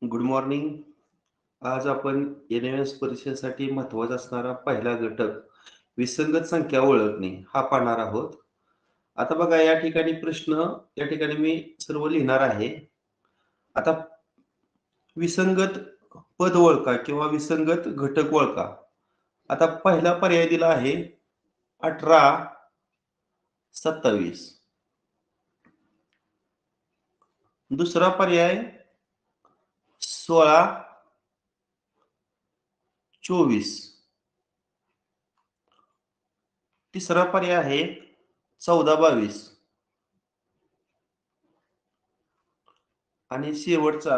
Good morning. आज आपण N-M-S परीक्षेसाठी महत्त्वाचा असणारा पहिला घटक विसंगत संख्या ओळखणे हा पाहणार आहोत. आता बघा या ठिकाणी प्रश्न या ठिकाणी मी सर्व लिहिणार आहे. आता विसंगत पद ओळखा किंवा विसंगत घटक ओळखा. आता पहिला पर्याय दिला आहे 18, 27. दुसरा पर्याय 16, 24. तिसरा पर्याय आहे 14, 22. आणि शेवटचा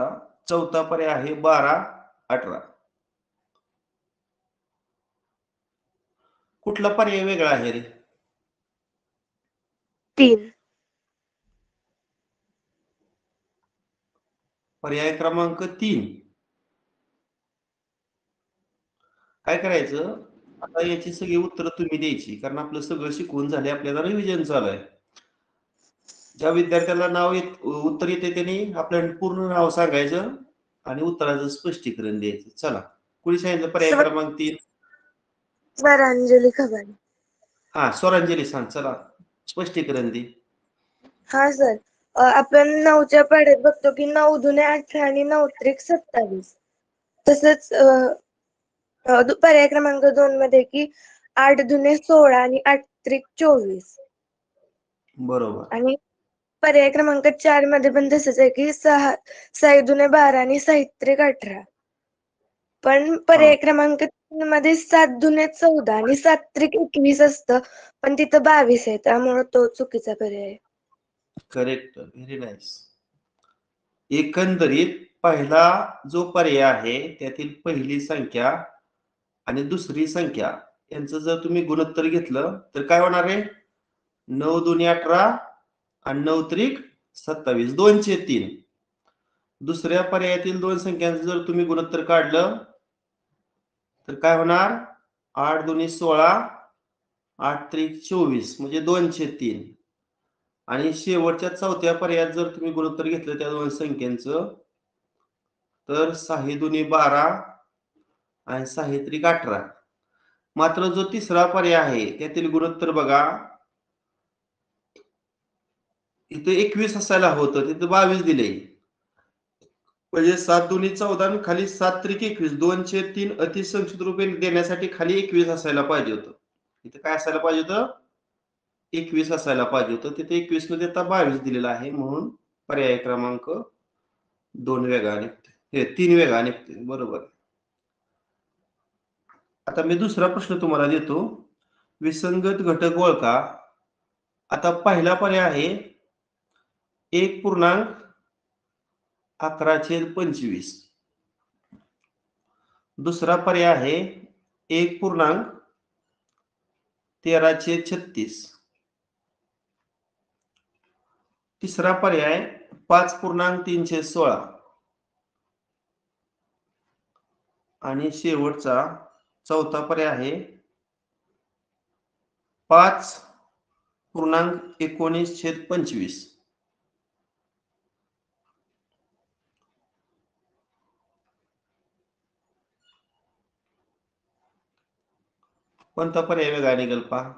चौथा पर्याय आहे 12, 18. कुठला पर्याय वेगळा आहे रे? 3. पर्याय क्रमांक 3. काय करायचं? आता याची सगळी उत्तरं तुम्ही द्यायची कारण आपलं सगळं शिकवून झाले, आपल्याला रिव्हिजन चालू आहे. ज्या विद्यार्थ्याला उत्तर येते त्यांनी आपलं पूर्ण नाव सांगायचं आणि उत्तराचं स्पष्टीकरण द्यायचं. चला, कुणी सांगितलं पर्याय क्रमांक 3? स्वरांजली खबाने. हा, स्वरांजली सांग. चला, स्पष्टीकरण दे. हा सर, आपण 9च्या पाढ्यात बघतो की 9 दुने 18 आणि 9 त्रिक 27. तसंच पर्याय क्रमांक 2 मध्ये की 8 दुने 16 आणि 8 त्रिक 24. बरोबर. आणि पर्याय क्रमांक 4 मध्ये पण तसंच आहे की 6 दुने 12 आणि 6 त्रिक 18. पण पर्याय क्रमांक 3 मध्ये 7 दुने 14 आणि 7 त्रिक 21 असतं, पण तिथं 22 आहे, त्यामुळे तो चुकीचा पर्याय आहे. करेक्ट. Very nice. एकंदरीत पहिला जो पर्याय आहे त्यातील पहिली संख्या आणि दुसरी संख्या यांचं जर तुम्ही गुणोत्तर घेतलं तर काय होणार आहे? 9 दुनी 18 आणि 9 त्रिक 27, 2/3. दुसऱ्या पर्यायातील दोन संख्यांचं जर तुम्ही गुणोत्तर काढलं तर काय होणार? 8 दुनी 16, 8 त्रिक 24 म्हणजे 2/3. आणि शेवटच्या चौथ्या पर्यायात जर तुम्ही गुणोत्तर घेतलं त्या दोन संख्यांचं तर 6 दुनी 12 आणि 6 त्रिक 18. मात्र जो तिसरा पर्याय आहे त्यातील गुणोत्तर बघा, इथे 21 असायला होतं, तिथे 22 दिले. म्हणजे 7 दुनी 14 आणि खाली 7 त्रिक 21, 2/3 अतिसंक्षिप्त रूपे देण्यासाठी खाली 21 असायला पाहिजे होतं. इथे काय असायला पाहिजे होतं? 21 असायला पाहिजे होतं. तिथे 21 न देता 22 दिलेला आहे, म्हणून पर्याय क्रमांक 2 वेगळा निघते, हे 3 वेगळा निघते. बरोबर. आता मी दुसरा प्रश्न तुम्हाला देतो. विसंगत घटक ओळखा. आता पहिला पर्याय आहे 1.11/25. दुसरा पर्याय आहे 1.13/36. तिसरा पर्याय 5.316. आणि शेवटचा चौथा पर्याय आहे 5.19/25. कोणता पर्याय वेगळा निघेल पहा.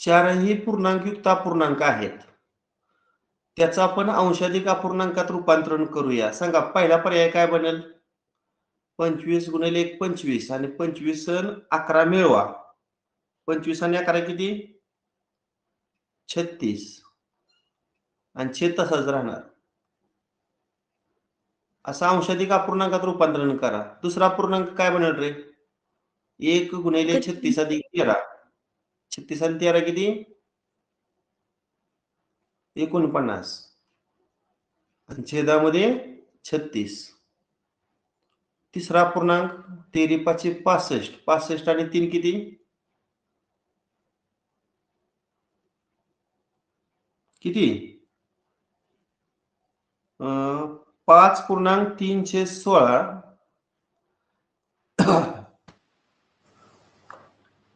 चारही पूर्णांकयुक्त अपूर्णांक आहेत, त्याचं आपण अंशाधिक अपूर्णांकात रूपांतरण करूया. सांगा पहिला पर्याय काय बनेल? 25 गुणिले 1 25 आणि 25 आणि 11 मिळवा. 25 आणि 11 किती? 36. आणि छेद तसाच राहणार. असं अंशाधिक अपूर्णांकात रूपांतरण करा. दुसरा पूर्णांक काय बनेल रे? 1 गुणिले 36 अधिक 13. 36 आणि 13 किती? 49. आणि छेदामध्ये 36. तिसरा पूर्णांक 13 5 65. 65 आणि 3 किती? किती? 5.316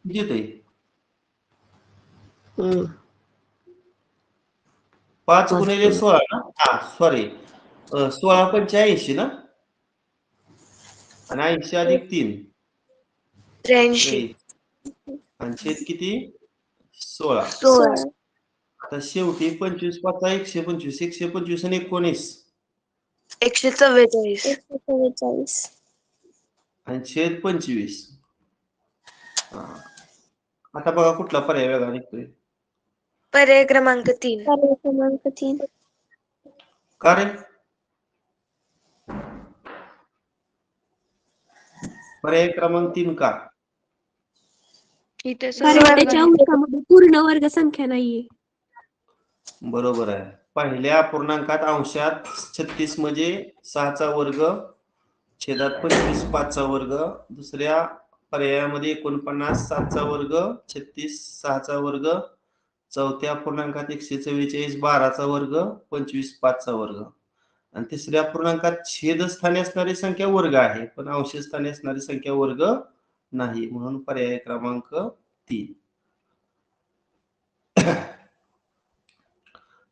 किती 5 गुणिले 16 ना, हा सॉरी 16 85 ना, आणि 80 अधिक 3 83 आणि छेद किती 16. 16 आता शेवटी 25 पाचा 125 125 आणि 19 144 144 आणि छेद 25. आता बघा कुठला पर्याय वेगळा निघतोय. पर्याय क्रमांक 3 पर्याय क्रमांक 3 का रे? पर्याय क्रमांक 3 का? इथे कारण सर्व त्याच्या अंकामध्ये पूर्ण वर्ग संख्या नाहीये. बरोबर आहे. पहिल्या पूर्णांकात अंशात 36 म्हणजे 6चा वर्ग, छेदात 25 5चा वर्ग, दुसऱ्या पर्यायामध्ये 49 7चा वर्ग, 36 6चा वर्ग, चौथ्या पूर्णांकात 144 12चा वर्ग, 25 5चा वर्ग, आणि तिसऱ्या पूर्णांकात छेदस्थानी असणारी संख्या वर्ग आहे, पण अंशस्थानी असणारी संख्या वर्ग नाही, म्हणून पर्याय क्रमांक 3.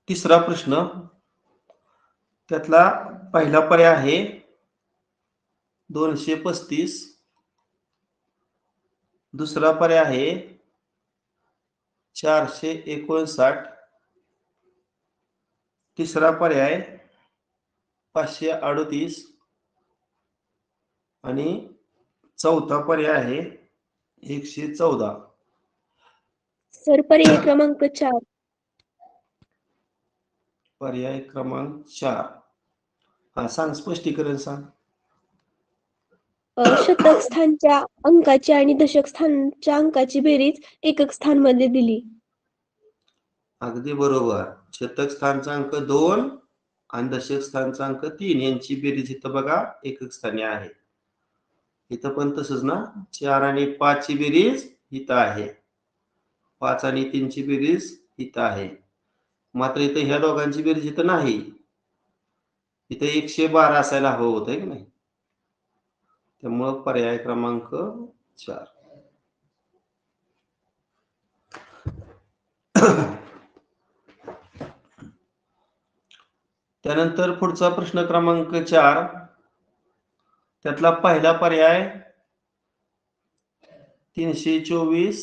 तिसरा प्रश्न, त्यातला पहिला पर्याय आहे 235, दुसरा पर्याय आहे 459, तिसरा पर्याय 538 आणि चौथा पर्याय आहे 114. सर पर्याय क्रमांक 4 पर्याय क्रमांक 4. हा सांग, स्पष्टीकरण सांग. शतक स्थानच्या अंकाची आणि दशक स्थानच्या अंकाची बेरीज एकक स्थान मध्ये दिली. अगदी बरोबर. शतक स्थानचा अंक 2 आणि दशक स्थानचा अंक 3 यांची बेरीज इथं बघा एकक स्थानी आहे. इथं पण तसंच ना, 4 आणि 5 ची बेरीज इथं आहे, 5 आणि 3 ची बेरीज इथं आहे. मात्र इथं ह्या दोघांची बेरीज इथं नाही, इथं 112 असायला हवं होतं की नाही. त्यामुळं पर्याय क्रमांक 4. त्यानंतर पुढचा प्रश्न क्रमांक 4, त्यातला पहिला पर्याय 324,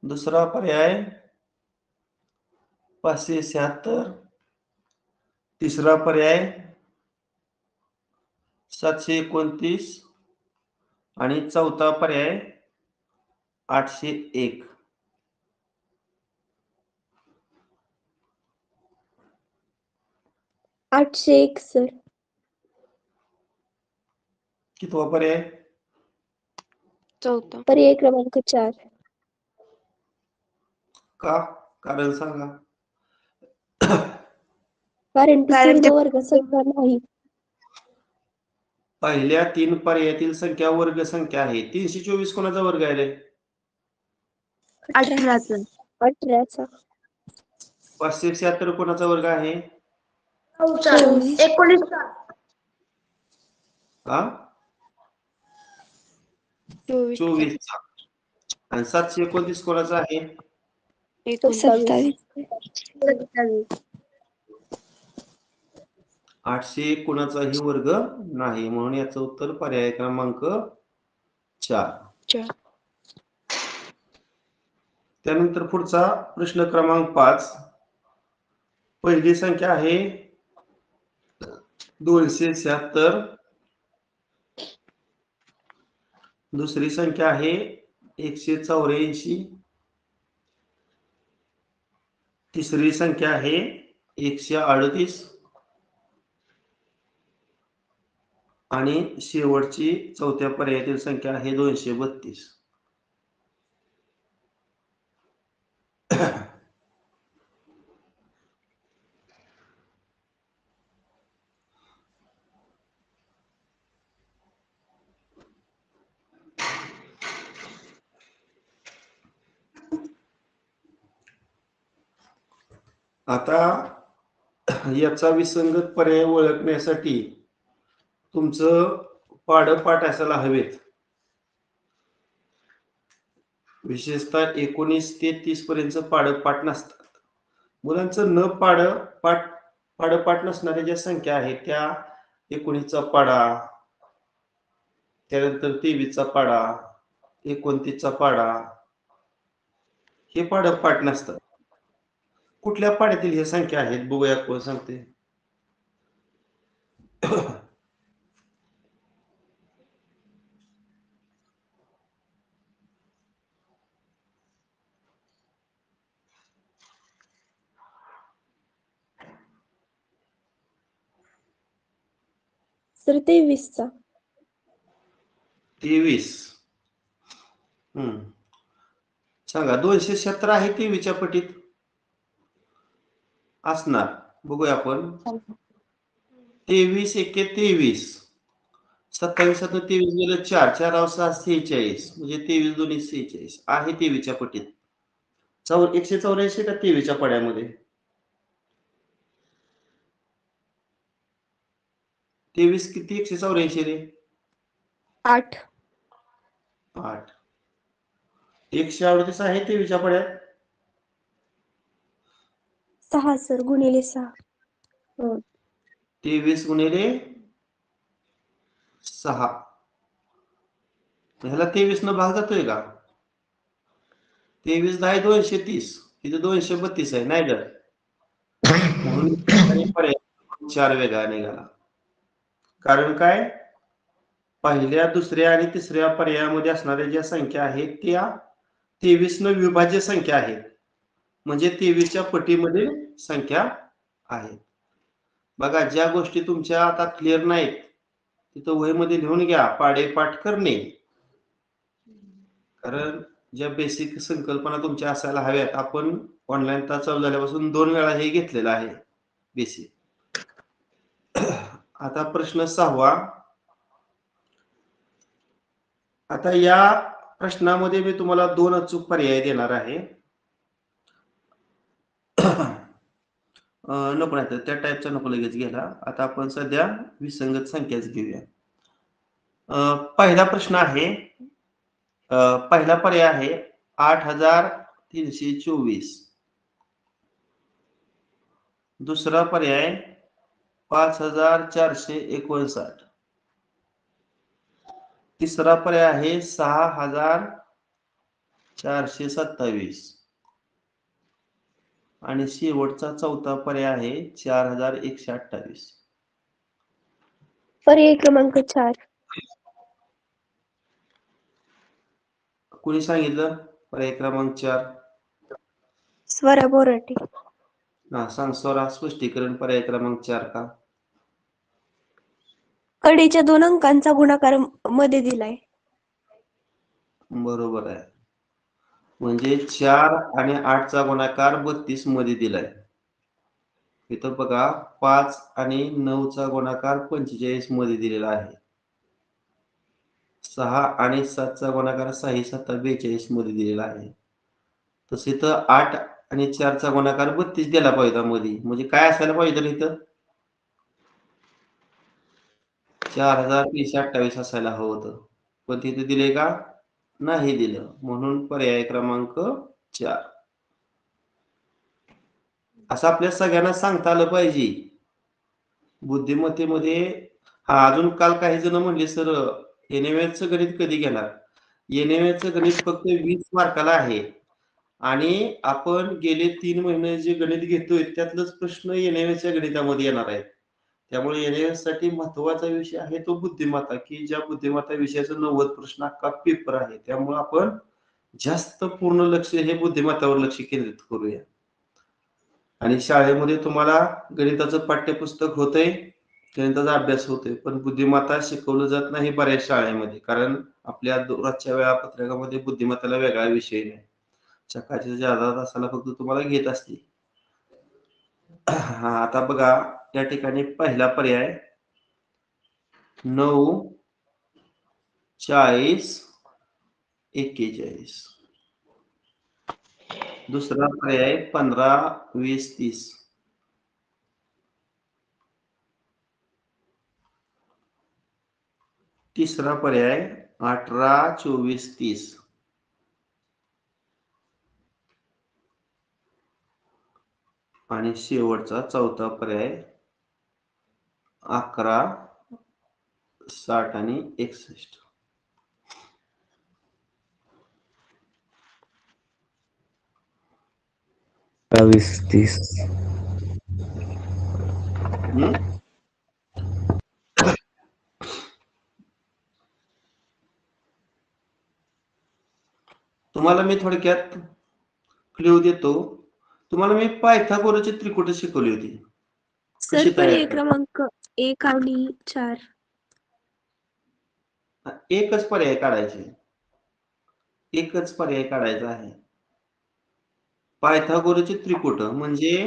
दुसरा पर्याय 576, तिसरा पर्याय 729 आणि चौथा पर्याय 801. आठशे एक सर. कितवा पर्याय? चौथा. पर्याय क्रमांक 4. का? कारण सांगा. कारण ती कारण पूर्ण वर्ग संख्या नाही. पहिल्या 3 पर्यायातील संख्या वर्ग संख्या आहे. 324 कोणाचा वर्ग आहे रे? 18चा. 18चा. 576 कोणाचा वर्ग आहे? 19चा. हा 24चा. आणि 729 कोणाचा आहे? 27. 801 कोणाचाही वर्ग नाही, म्हणून याचं उत्तर पर्याय क्रमांक 4. त्यानंतर पुढचा प्रश्न क्रमांक 5. पहिली संख्या आहे 276, दुसरी संख्या आहे 184, तिसरी संख्या आहे 138 आणि शेवटची चौथ्या पर्यायातील संख्या आहे 232. आता याचा विसंगत पर्याय ओळखण्यासाठी तुमचं पाढपाठ असायला हवेत. विशेषतः 19 ते 30 पर्यंत पाढपाठ नसतात. मुलांचं न पाढपाठ नसणाऱ्या ज्या संख्या आहेत त्या 19चा पाढा, त्यानंतर 23चा पाढा, 29चा पाढा, हे पाढपाठ नसतात. कुठल्या पाढ्यातील ह्या संख्या आहेत बघूया, कोण सांगते? सर 23चा. 23. सांगा, 217 आहे 23च्या पटीत असणार. बघूया आपण. 23 एके 23, 27 23 गेलं 4, 4 6 46, म्हणजे 23 दोन्ही 46 आहे 23च्या पटीत. 184 का 23च्या पड्यामध्ये? 23 किती 184 रे? 8. 8. 138 आहे 23च्या पड्यात? 6 सर, गुणिले 6. 23 गुणिले 6. ह्याला 23 न भाग जातोय का? 23 10 230, इथे 232 आहे नाही का? म्हणून पर्याय 4 वेगळा निघाला. कारण काय? पहिल्या, दुसऱ्या आणि तिसऱ्या पर्यायामध्ये असणाऱ्या ज्या संख्या आहेत त्या 23 न विभाज्य संख्या आहेत, म्हणजे 23च्या पटीमध्ये संख्या आहेत. बघा, ज्या गोष्टी तुमच्या आता क्लिअर नाहीत तिथं वहीमध्ये लिहून घ्या. पाढेपाठ करणे, कारण ज्या बेसिक संकल्पना तुमच्या असायला हव्यात. आपण ऑनलाईन तास चालू झाल्यापासून 2 वेळा हे घेतलेलं आहे बेसिक. आता प्रश्न 6वा. आता या प्रश्नामध्ये मी तुम्हाला 2 अचूक पर्याय देणार आहे. नको नाही, त्या टाईपचा नको लगेच घ्यायला. आता आपण सध्या विसंगत संख्याच घेऊया. पहिला प्रश्न आहे, पहिला पर्याय आहे 8324. दुसरा पर्याय 5459. तिसरा पर्याय आहे 6427. आणि शेवटचा चौथा पर्याय आहे 4128. पर्याय क्रमांक 4. कोणी सांगितलं पर्याय क्रमांक 4? स्वरा बोराटे. सांग स्वरा, स्पष्टीकरण पर्याय क्रमांक 4 का? कडेच्या 2 अंकांचा गुणाकार मध्ये दिलाय. बरोबर आहे. म्हणजे 4 आणि 8चा गुणाकार 32 मध्ये दिलाय. इथं बघा 5 आणि 9चा गुणाकार 45 मध्ये दिलेला आहे. 6 आणि 7चा गुणाकार 6 7 42 मध्ये दिलेला आहे. तसे तर 8 आणि 4चा गुणाकार 32 दिला पाहिजे मध्ये. म्हणजे काय असायला पाहिजे इथं? 4328 असायला हवं होतं. पण तिथे दिले का? नाही दिलं. म्हणून पर्याय क्रमांक 4. असं आपल्या सगळ्यांना सांगता आलं पाहिजे. बुद्धिमत्तेमध्ये अजून काल काही जण म्हणले सर एनएमएचं गणित कधी घेणार? एनएमएचं गणित फक्त 20 मार्काला आहे आणि आपण गेले 3 महिने जे गणित घेतोय त्यातलंच प्रश्न एनएमएच्या गणितामध्ये येणार आहेत. त्यामुळे एनएमएस साठी महत्वाचा विषय आहे तो बुद्धिमत्ता, की ज्या बुद्धिमत्ता विषयाचा 90 प्रश्न अख्खा पेपर आहे. त्यामुळे आपण जास्त पूर्ण लक्ष हे बुद्धिमत्तावर लक्ष केंद्रित करूया. आणि शाळेमध्ये तुम्हाला गणिताचं पाठ्यपुस्तक होतंय, गणिताचा अभ्यास होतोय, पण बुद्धिमत्ता शिकवलं जात नाही बऱ्याच शाळेमध्ये. कारण आपल्या रोजच्या वेळापत्रकामध्ये बुद्धिमत्ताला वेगळा विषय नाही. सकाळच्या 10 तासाला फक्त तुम्हाला घेत असते. आता बघा या ठिकाणी पहिला पर्याय 9 40 41. दुसरा पर्याय 15 20 30. तिसरा पर्याय 18, 24, 30. आणि शेवटचा चौथा पर्याय 11, 60 आणि 61. 22, 30. हम्म? तुम्हाला मी थोडक्यात क्ल्यू देतो. तुम्हाला मी पायथागोरसची त्रिकुट शिकवली होती. सर कशी तयार पर्याय क्रमांक 1 आणि 4. एकच पर्याय काढायचे. एकच पर्याय काढायचा आहे. पायथागोरसचे त्रिकुट म्हणजे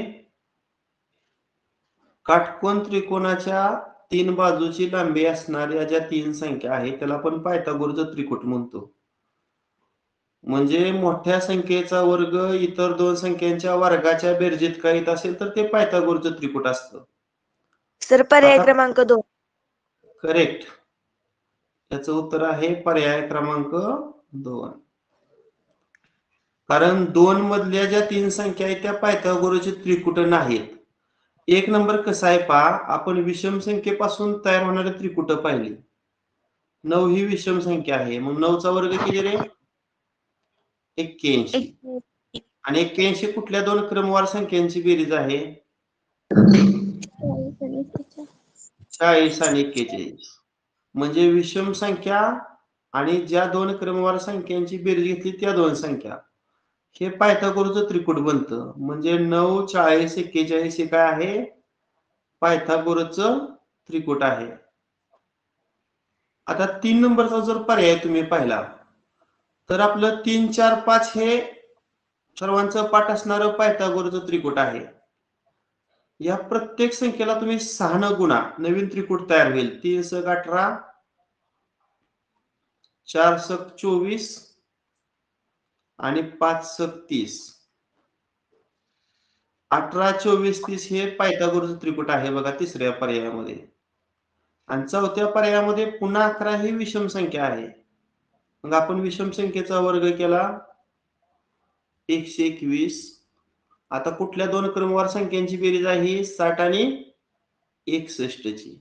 काटकोन त्रिकोणाच्या 3 बाजूची लांबी असणाऱ्या ज्या 3 संख्या आहेत त्याला आपण पायथागोरसचं त्रिकुट म्हणतो. म्हणजे मोठ्या संख्येचा वर्ग इतर 2 संख्यांच्या वर्गाच्या बेरजेत येत असेल तर ते पायथागोरसचं त्रिकुट असतं. सर पर्याय आता क्रमांक 2. करेक्ट. याचं उत्तर आहे पर्याय क्रमांक 2. कारण 2 मधल्या ज्या 3 संख्या आहेत त्या पायथागोरसचे त्रिकुट नाहीत. एक नंबर कसा आहे पहा, आपण विषम संख्येपासून तयार होणारे त्रिकुट पाहिली. 9 ही विषम संख्या आहे. मग 9चा वर्ग किती रे? 81. आणि 81 कुठल्या 2 क्रमवार संख्यांची बेरीज आहे? 40 आणि 41. म्हणजे विषम संख्या आणि ज्या 2 क्रमवार संख्यांची बेरीज घेतली त्या 2 संख्या. हे पायथागोरसचं त्रिकुट बनतं. म्हणजे 9, 40, 41 हे काय आहे? पायथागोरसचं त्रिकुट आहे. आता 3 नंबरचा जर पर्याय तुम्ही पाहिला तर आपलं 3, 4, 5 हे सर्वांचं पाठ असणारं पायथागोरसचं त्रिकुट आहे. या प्रत्येक संख्येला तुम्ही 6 न गुणा नवीन त्रिकुट तयार होईल. 3 सक 18, 4 सक 24 आणि 5 सक 30. 18, 24, 30 हे पायथागोरसचं त्रिकुट आहे बघा तिसऱ्या पर्यायामध्ये. आणि चौथ्या पर्यायामध्ये पुन्हा 11 ही विषम संख्या आहे. मग आपण विषम संख्येचा वर्ग केला 121. आता कुठल्या 2 क्रमवार संख्यांची बेरीज आहे? 60 आणि 61 ची.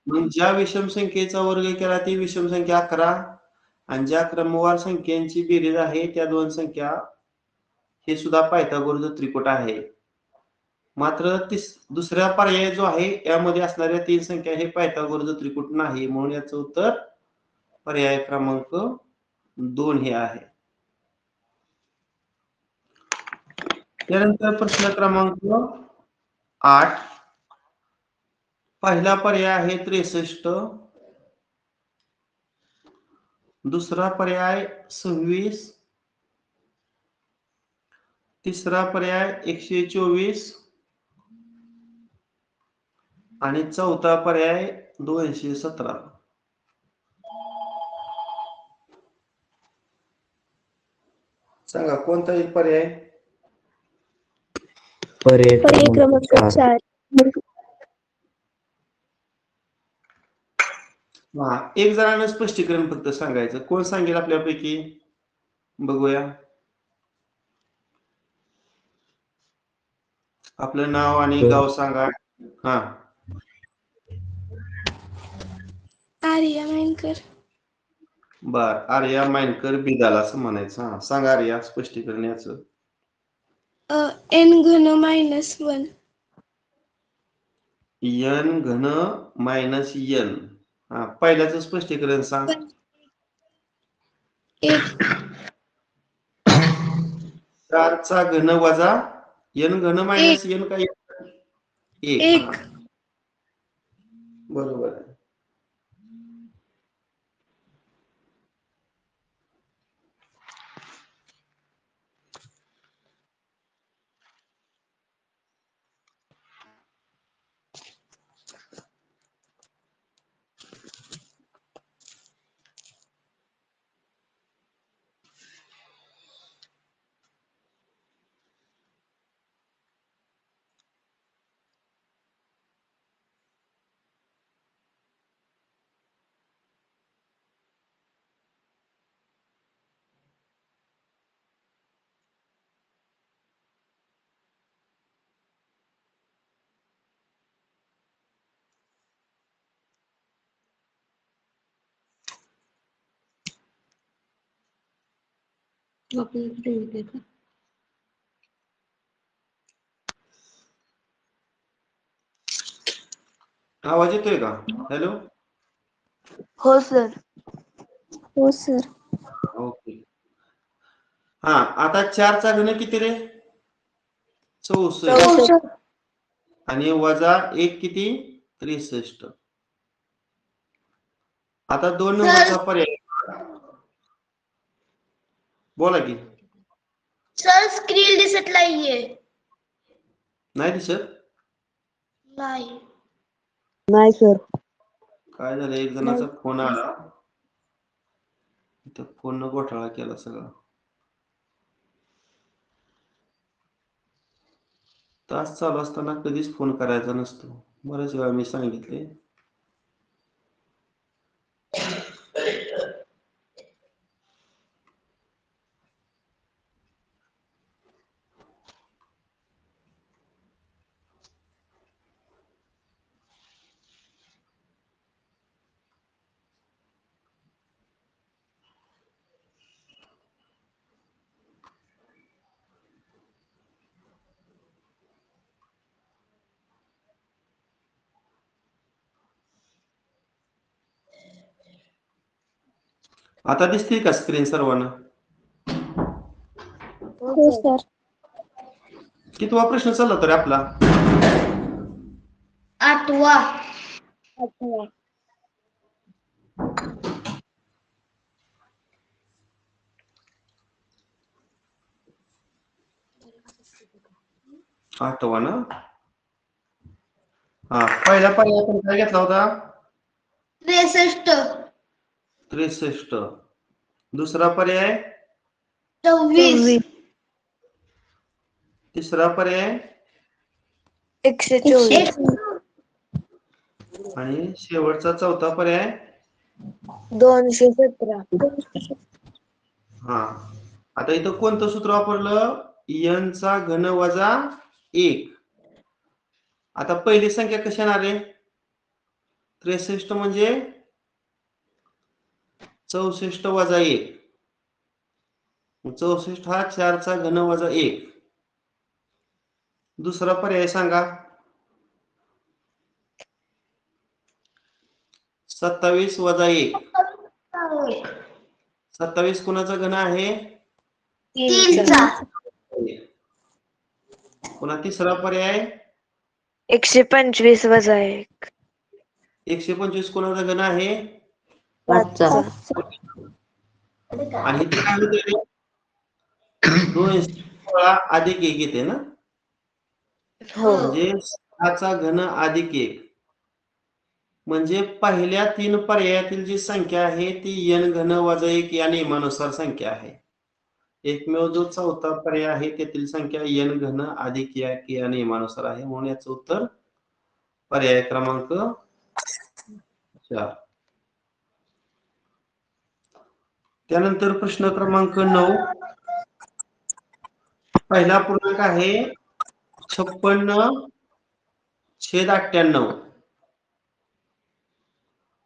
मग ज्या विषम संख्येचा वर्ग केला ती विषम संख्या 11 आणि ज्या क्रमवार संख्यांची बेरीज आहे त्या 2 संख्या हे सुद्धा पायथागोरसचं त्रिकुट आहे. मात्र दुसरा पर्याय जो आहे यामध्ये असणाऱ्या 3 संख्या हे पायथागोरसचं त्रिकुट नाही. म्हणून याचं उत्तर पर्याय क्रमांक 2 हे आहे. त्यानंतर प्रश्न क्रमांक 8. पहिला पर्याय आहे 63. दुसरा पर्याय 26. तिसरा पर्याय 124 आणि चौथा पर्याय 217. सांगा कोणता एक पर्याय? पर्याय पर्याय क्रमांक क्रमांक 4. 4. हा, एक जणांना स्पष्टीकरण फक्त सांगायचं. कोण सांगेल आपल्यापैकी? बघूया. आपलं नाव आणि गाव सांगा. हा, आर्या मायनकर. बर. आर्या मायनकर बिदाल असं म्हणायचं. हा, सांगा आर्या स्पष्टीकरण याचं. n घन -1. n घन मायनस n. हा, पहिल्याचं स्पष्टीकरण सांग. 1. 4चा घन वजा n घन मायनस n काय? 1. एक. बरोबर आहे. आवाज येतोय का? हॅलो. हो सर. हो सर. ओके. हा, आता 4चा घन किती रे? 64. 64. आणि वजा 1 किती? 63. आता 2 नंबरचा पर्याय बोला की. सर स्क्रीन दिसत नाहीये. नाही दिसत? नाही. नाही सर. काय झालं, एक जणाचा फोन आला, त्या फोननं घोटाळा केला सगळा. तास चालू असताना कधीच फोन करायचा नसतो. बरेच वेळा मी सांगितले. आता दिसते का स्क्रीन सर्वांना? हो सर. कितवा प्रश्न चालला तर आपला? 8वा. आठवा ना? हा, पहिला पर्याय आपण काय घेतला होता? 63. 63. दुसरा पर्याय? 24. तिसरा पर्याय? 124. आणि शेवटचा चौथा पर्याय? 217. हा. आता इथं कोणतं सूत्र वापरलं? n चा घन वजा 1. आता पहिली संख्या कशी येणार आहे? 63 म्हणजे 64 वजा 1. 64 हा 4चा घन वजा 1. दुसरा पर्याय सांगा. 27 वजा 1. 27 कोणाचा घन आहे? 3चा. पुन्हा तिसरा पर्याय? 125 वजा 1. 125 कोणाचा घन आहे? 5चा. आणि इथे काय होते? 216 अधिक 1 येते ना? हो. म्हणजे 6चा घन अधिक 1. म्हणजे पहिल्या 3 पर्यायातील जी संख्या आहे ती n घन वजा 1 या नियमानुसार संख्या आहे. एकमेव जो चौथा पर्याय आहे त्यातील संख्या n घन अधिक 1 या नियमानुसार आहे. म्हणून याचं उत्तर पर्याय क्रमांक 4. त्यानंतर प्रश्न क्रमांक 9. पहिला पूर्णांक आहे 56/98.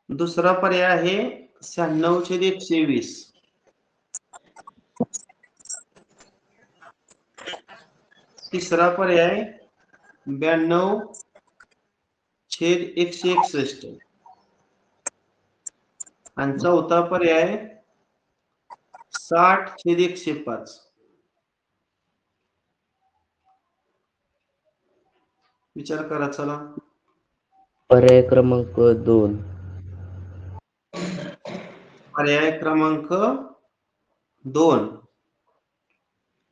दुसरा पर्याय आहे 96/120. तिसरा पर्याय 92/161. आणि चौथा पर्याय 60/105. विचार करा चला. पर्याय क्रमांक 2. पर्याय क्रमांक 2.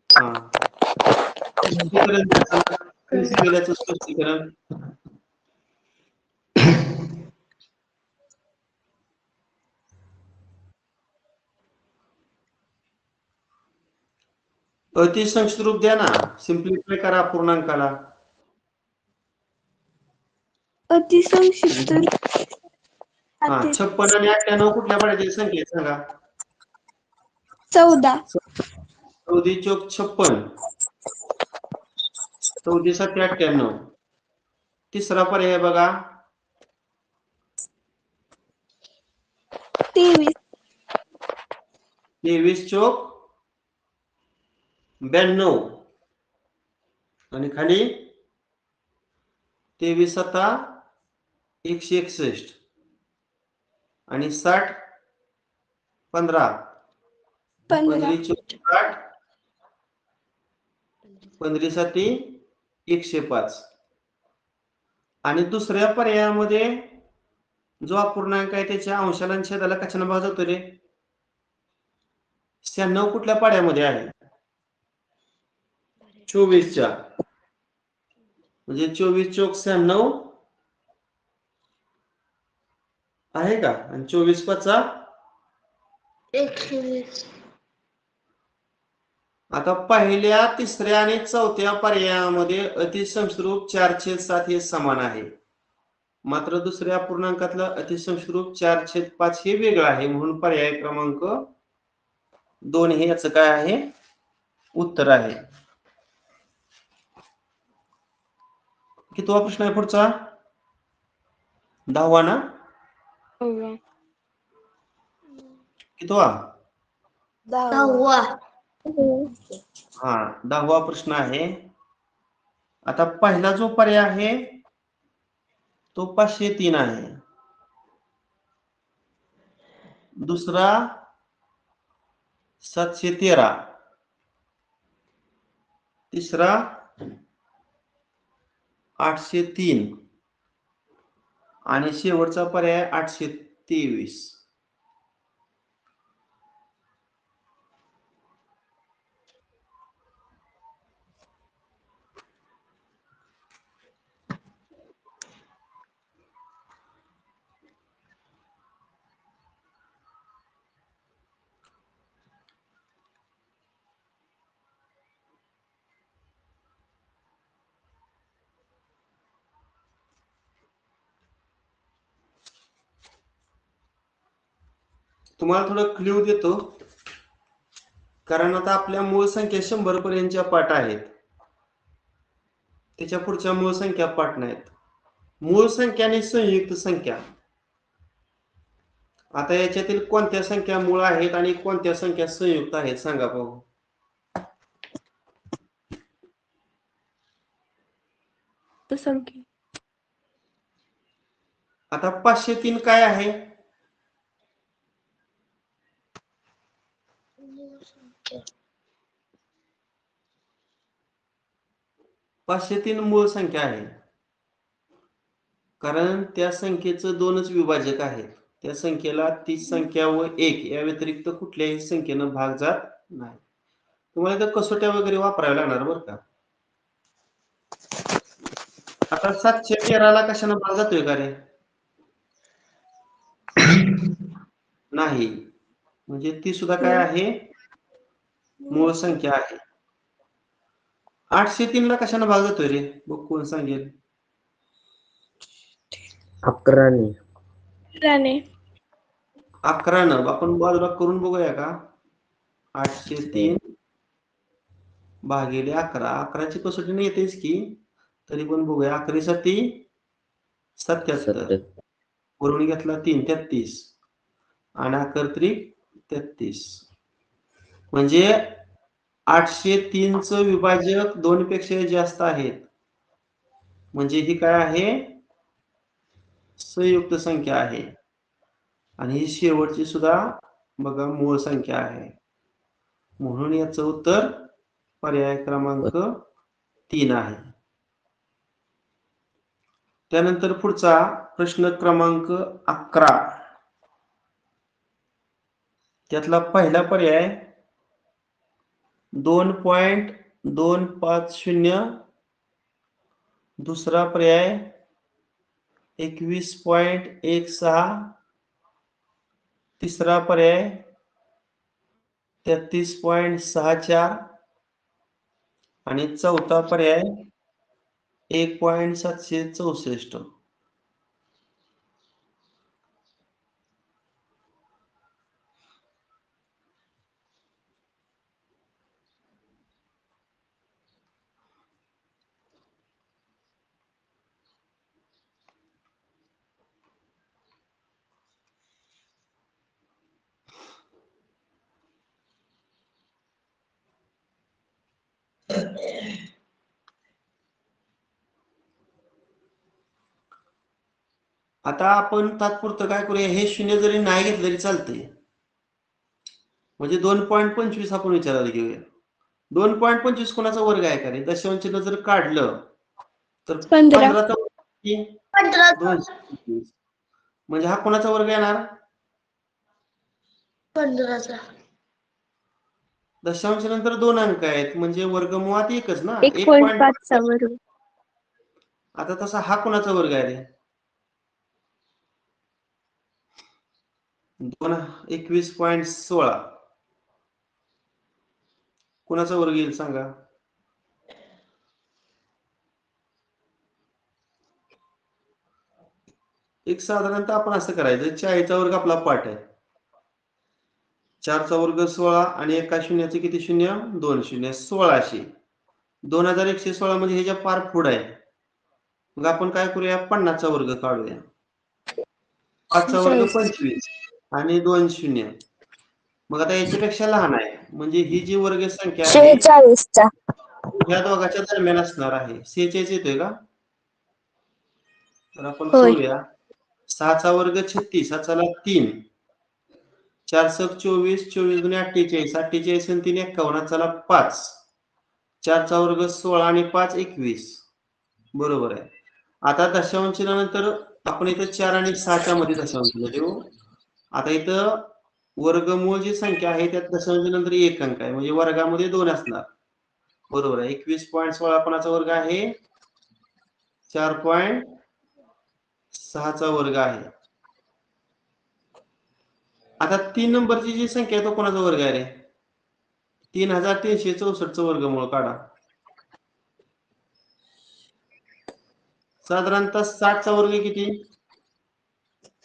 हा, स्पष्टीकरण द्या चला. कसे केल्याचं स्पष्टीकरण? अतिसंक्षिप्त रूप द्या ना, सिम्प्लिफाय करा पूर्णांकाला. अतिसंक्षिप्त. हा, 56 आणि 98 कुठल्या पाड्यातील संख्या आहेत सांगा? 14. 14 चोक 56. 14 7 98. तिसरा पर्याय बघा. 23. 23 चोक 92 आणि खाली 23 सत्ता 161 आणि 60 15 15 60 15 साठी 105 आणि दुसऱ्या पर्यायामध्ये जो अपूर्णांक आहे त्याच्या अंशाला आणि छेदाला कशाने भाग जातो रे? 96 कुठल्या पाड्यामध्ये आहे? 24च्या. म्हणजे 24 चौक 96 आहे का? आणि 24 पाचा 120. आता पहिल्या, तिसऱ्या आणि चौथ्या पर्यायामध्ये अतिसंस्कृत 4/7 हे समान आहे. मात्र दुसऱ्या अपूर्णांकातलं अतिसंस्कृत 4/5 हे वेगळं आहे. म्हणून पर्याय क्रमांक 2 हे याचं काय आहे? उत्तर आहे. कितवा प्रश्न आहे पुढचा? 10वा ना? कितवा? 10वा. हा, 10वा प्रश्न आहे. आता पहिला जो पर्याय आहे तो 503 आहे. दुसरा 713, तिसरा 803 आणि शेवटचा पर्याय 823. तुम्हाला थोडं क्ल्यू देतो, कारण आता आपल्या मूळ संख्या 100 पर्यंतच्या पाठ आहेत. त्याच्या पुढच्या मूळ संख्या पाठ नाहीत. मूळ संख्या आणि संयुक्त संख्या, आता याच्यातील कोणत्या संख्या मूळ आहेत आणि कोणत्या संख्या संयुक्त आहेत सांगा पाहू. संख्या आता 503 काय आहे? संख्या. 503 मूळ संख्या आहे, कारण त्या संख्येचं 2च विभाजक आहेत. त्या संख्येला ती संख्या व 1 या व्यतिरिक्त कुठल्याही संख्येनं भाग जात नाही. तुम्हाला तर कसोट्या वगैरे वापराव्या लागणार बरं का. आता 713ला कशानं भाग जातोय का रे? नाही. म्हणजे ती सुद्धा काय आहे? मूळ संख्या आहे. 803 ला कशानं भाग जातोय रे? बघ कोण सांगेल? 11 ने. 11नं. आपण बाजूला करून बघूया का? 803 भागिले 11. 11ची कसोटी येतेच की, तरी पण बघूया. 11 साठी 77 वरून घेतला 3 33 आणि 11 त्रिक 33. म्हणजे 803 चं विभाजक 2 पेक्षा जास्त आहेत. म्हणजे ही काय आहे? संयुक्त संख्या आहे. आणि ही शेवटची सुद्धा बघा मूळ संख्या आहे. म्हणून याचं उत्तर पर्याय क्रमांक 3 आहे. त्यानंतर पुढचा प्रश्न क्रमांक 11. त्यातला पहिला पर्याय 2.250, दुसरा पर्याय 21.16, तिसरा पर्याय 33.64 आणि चौथा पर्याय 1.764. आता आपण तात्पुरतं काय करूया, हे शून्य जरी नाही घेतलं तरी चालतंय. म्हणजे 2.25 आपण विचारायला घेऊया. 2.25 कोणाचा वर्ग आहे का रे? दशांश चिन्ह जर काढलं तर 15. 15चा वर्ग किती? 225. म्हणजे हा कोणाचा वर्ग येणार? 15चा. दशांश नंतर 2 अंक आहेत म्हणजे वर्गमुळात एकच ना. 1.5 चा वर्ग. आता तसा हा कोणाचा वर्ग आहे रे? 21.16 कोणाचा वर्ग येईल सांगा? एक साधारणतः आपण असं करायचं, 40चा वर्ग आपला पाठ आहे. 4चा वर्ग 16 आणि एका शून्याचे किती शून्य? 2 शून्य, 1600. 2116 म्हणजे ह्याच्या पार पुढं आहे. मग आपण काय करूया, 50चा वर्ग काढूया. 5चा वर्ग 25 आणि 2 शून्य. मग आता याच्यापेक्षा लहान आहे म्हणजे ही जी वर्ग संख्या आहे 46चा. ह्या दोघांच्या दरम्यान असणार आहे. 46 येतोय का? तर आपण होय. करूया. 6चा वर्ग 36, 7ला 3, 4 सक 24, 24 दुणे 48, 48 आणि 3 51, चला 5. 4चा वर्ग 16 आणि 5 21. बरोबर आहे. आता दशांश चिन्हानंतर आपण इथं 4 आणि 6च्या मध्ये दशांश चिन्ह देऊ. आता इथं वर्गमूळ जी संख्या आहे त्यात दशांश नंतर 1 अंक आहे म्हणजे वर्गामध्ये 2 असणार. बरोबर आहे. 21.16 कोणाचा वर्ग आहे? 4.6चा वर्ग आहे. आता 3 नंबरची जी संख्या आहे तो कोणाचा वर्ग आहे रे? 3364चं वर्गमूळ काढा. साधारणतः 60चा वर्ग किती?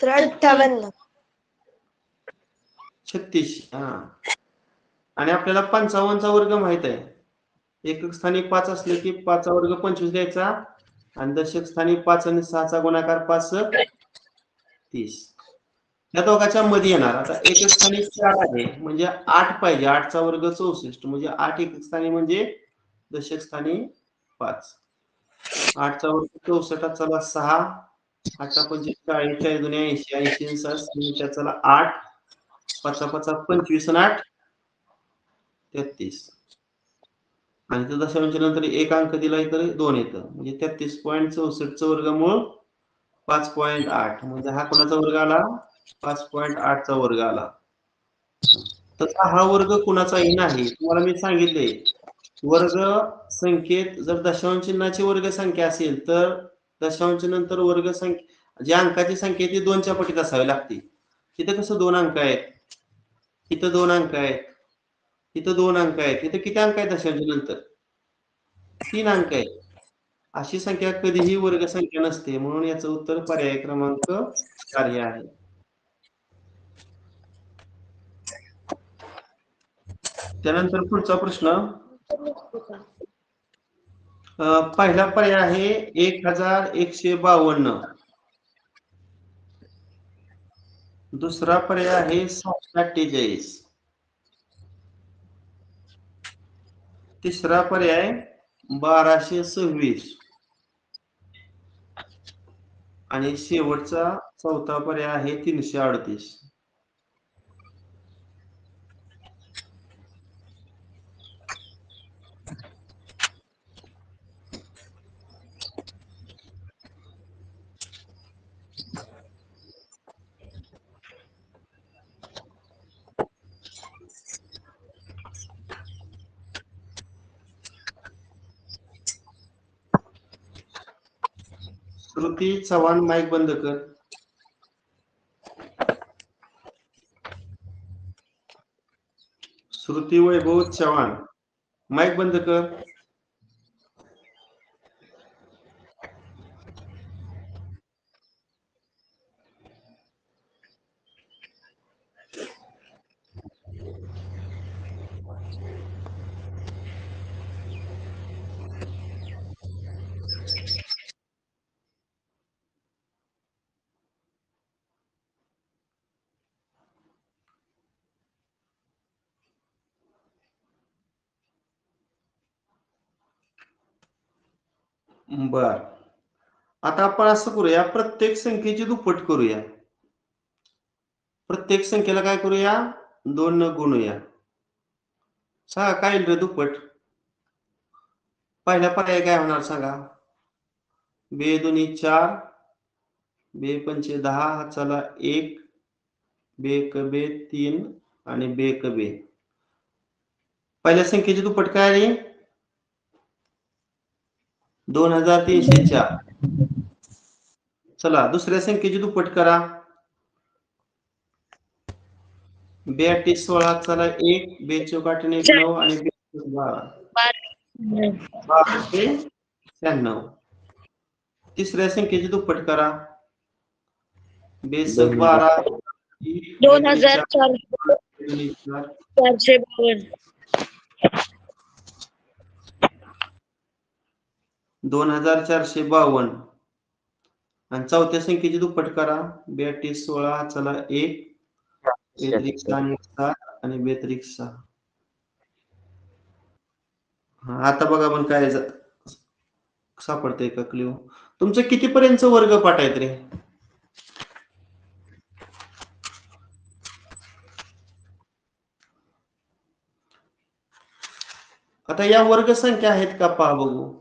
58. 36. हा. आणि आपल्याला 55चा वर्ग माहित आहे. एकक स्थानी 5 असले की 5चा वर्ग 25 द्यायचा आणि दशक स्थानी 5 आणि 6चा गुणाकार 5 30. या दोघांच्या मध्ये येणार. आता एकक स्थानी 4 आहे म्हणजे 8 पाहिजे. 8चा वर्ग 64 म्हणजे 8 एकक स्थानी म्हणजे दशक स्थानी 5. 8चा वर्ग 64, चला 6, 8 पंचे 40, 40 दुणे 80, 80 आणि 6 चला 8, 5 5 25 आणि 8 33. आणि तो दशांश नंतर एक अंक दिला तर 2 येतं म्हणजे 33.64चं वर्गमूळ 5.8 म्हणजे हा कोणाचा वर्ग आला? 5.8चा वर्ग आला. तसा हा वर्ग कुणाचाही नाही. तुम्हाला मी सांगितले वर्ग संख्येत जर दशांश चिन्हाची वर्ग संख्या असेल तर दशांश नंतर वर्ग संख्या जी अंकाची संख्या ती 2च्या पटीत असावी लागते. तिथे कसं 2 अंक आहेत, इथं 2 अंक आहेत, इथं 2 अंक आहेत, इथं किती अंक आहेत दशांश नंतर? 3 अंक आहेत. अशी संख्या कधीही वर्ग संख्या नसते म्हणून याचं उत्तर पर्याय क्रमांक 4 हे आहे. त्यानंतर पुढचा प्रश्न, पहिला पर्याय आहे 1152. दुसरा पर्याय आहे 748. तिसरा पर्याय 1226 आणि शेवटचा चौथा पर्याय आहे 338. श्रुती चव्हाण माईक बंद कर. श्रुती वैभव चव्हाण माईक बंद कर. बर, आता आपण असं करूया, प्रत्येक संख्येची दुप्पट करूया. प्रत्येक संख्येला काय करूया, 2 न गुणूया. सांगा काय येईल रे दुप्पट? पहिला पर्याय काय होणार सांगा? बे दोन्ही 4, बे पंचे 10, हाताला 1, बे एक बे 3 आणि बे एक बे. पहिल्या संख्येची दुप्पट काय आली? 2304. चला दुसऱ्या संख्येची दुप्पट करा. बे 8 16, चला 1, बे 4 8 1 9 आणि बे 12. 1296. तिसऱ्या संख्येची दुप्पट करा. बे 12 2452. 2452. आणि चौथ्या संख्येची दुप्पट करा. 82 16, चला 1, बेत्रिक 7 आणि बेत्रिक 6. आता बघा पण काय सापडतंय का क्ल्यू? तुमचं कितीपर्यंत वर्गपाठ आहेत रे? आता या वर्ग संख्या आहेत का पहा बघू.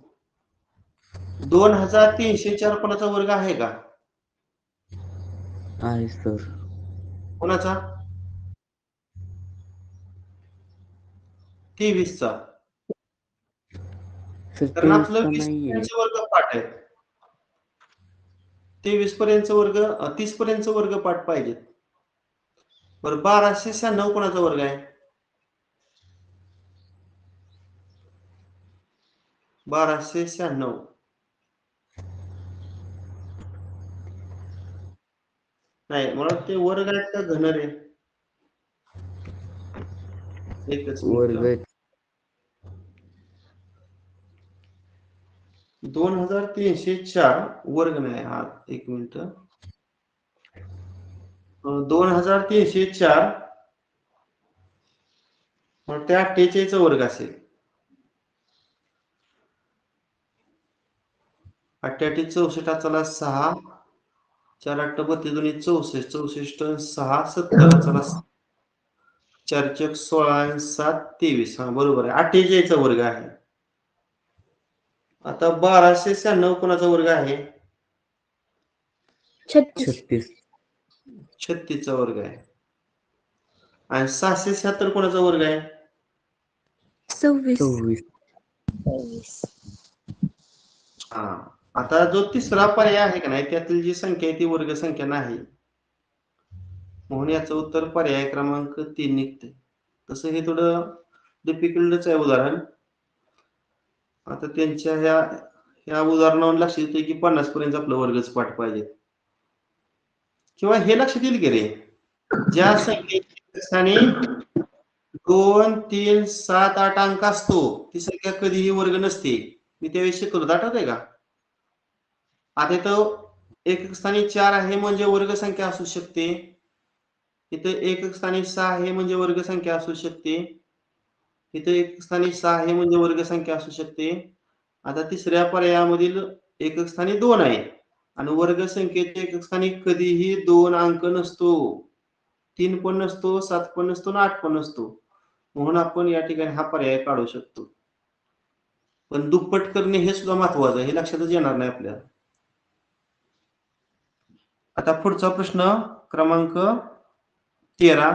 2304 कोणाचा वर्ग आहे का? आहे सर. कोणाचा? 23चा. सर कारण आपलं 23 20 नाहीये. पर्यंत वर्गपाठ आहे. 23 पर्यंत वर्ग 30 पर्यंत वर्गपाठ पाहिजे. बरं 1296 कोणाचा वर्ग आहे? 1296. नाही मला ते वर्ग आहेत का घन रे? एकच वर्ग मिनिट. 2304 वर्ग नाही. हा एक मिनिट. 2304 मग त्या 48 वर्ग असेल. 88 64 चला 6, 4 8 32 64, 64 6 70 चला 4 चक 16 आणि 7 23. हा बरोबर आहे. 48 वर्ग आहे. आता 1296 कोणाचा वर्ग आहे? 36. 36 चा वर्ग आहे. आणि 676 कोणाचा वर्ग आहे? 26. हा, आता जो तिसरा पर्याय आहे का नाही त्यातील जी संख्या आहे ती वर्ग संख्या नाही, म्हणून याचं उत्तर पर्याय क्रमांक 3 निघते. तसं हे थोडं डिफिकल्टच आहे उदाहरण. आता त्यांच्या ह्या उदाहरणावरून लक्षात येते की 50 पर्यंत आपलं वर्गच पाठ पाहिजे. किंवा हे लक्षात येईल की रे, ज्या संख्येच्या स्थानी 2 3 7 8 अंक असतो ती संख्या कधीही वर्ग नसते. मी त्यावेळी शिकवलं, आठवतंय का? आता इथं एकक स्थानी 4 आहे म्हणजे वर्ग संख्या असू शकते. इथे एकक स्थानी 6 आहे म्हणजे वर्ग संख्या असू शकते. इथे एकक स्थानी 6 आहे म्हणजे वर्ग संख्या असू शकते. आता तिसऱ्या पर्यायामधील एकक स्थानी 2 आहे आणि वर्ग संख्येच्या एकक स्थानी कधीही 2 अंक नसतो. 3 पण नसतो, 7 पण नसतो, 8 पण नसतो. म्हणून आपण या ठिकाणी हा पर्याय काढू शकतो. पण दुप्पट करणे हे सुद्धा महत्वाचं आहे, हे लक्षातच येणार नाही आपल्याला. आता पुढचा प्रश्न क्रमांक 13.